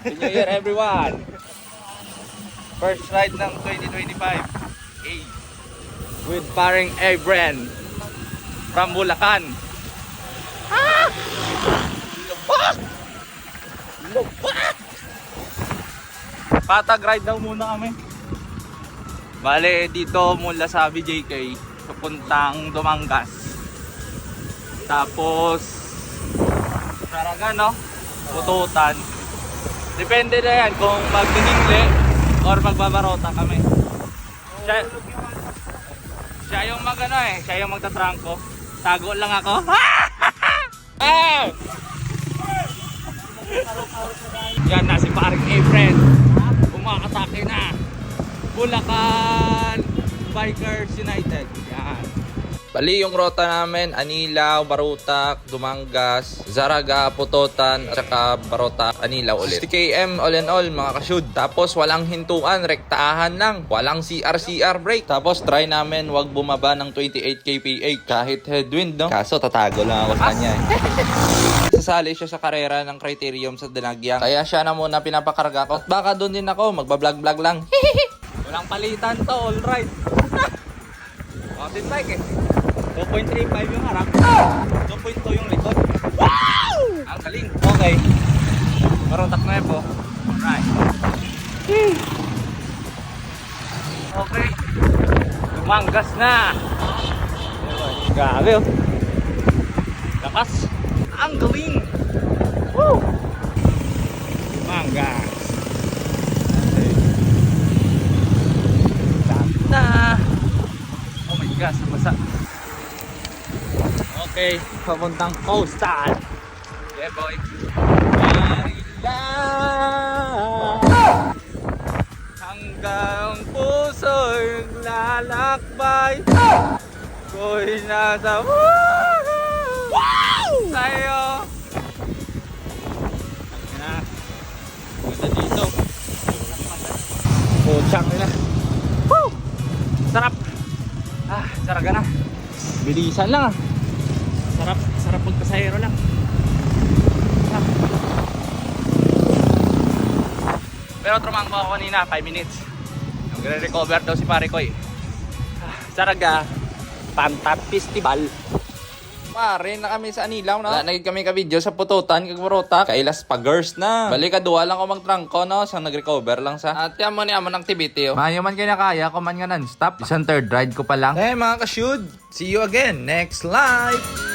Happy New Year everyone! First ride ng 2025. A. With paring Abren from Bulacan. Ah! Lubak! Lubak! Patag ride daw muna kami. Bale, dito mula sa BJK papuntang Dumangas. Tapos Saragan, no? Pututan. Depende na yan kung magdingle or magbabarota kami. Siya yung magano siya yung magtatrangko. Tago lang ako. Ah! Yan na si paring A-friend. Umakatake na. Bulacan Bikers United. Yan. Bali yung rota namin, Anilaw, Barutak, Dumangas, Zaraga, Putotan, at saka Barutak, Anilaw ulit. 60 km all in all mga kashoot. Tapos walang hintuan, rektahan lang. Walang CR break. Tapos try namin wag bumaba ng 28 kph kahit headwind, no? Kaso tatago lang ako sa kanya Sasali siya sa karera ng Criterium sa Dinagyang. Kaya siya na muna pinapakarga ko. At baka doon din ako, magbablog-vlog lang. Walang palitan to, alright. Mountain bike 2.35 yung harap, 2.2 yung likod. Wow! Ang galing. Okay. Barutak na po. Alright. Okay. Dumangas na. Grabe oh. Lakas. Ang galing. Woo! Dumangas. Na. Oh my gosh, basa. Okay, papuntang coastal. Yeah boy. Marila hanggang puso'y lalakbay. Ko'y nasa wow! Sa'yo. Na. Punta dito. Putsang nila. Woo! Sarap. Saraga na. Bilisan lang Sarap magpasahero lang. Pero trumang mo ako kanina, 5 minutes. Nagre-recover daw si pare ko Saraga, Pantap Festival. Pare na kami sa Anilaw, no? Nagig kami ka-video sa Pututan, kagbarota. Kailas pagers na. Balik kadua lang ako magtrangko, no? Sang nag-recover lang sa. At yan mo ni amon activity, oh. Mayo man kaya kaya, kuman nga non-stop. Isang third ride ko pa lang. Mga ka-shoot, see you again next live.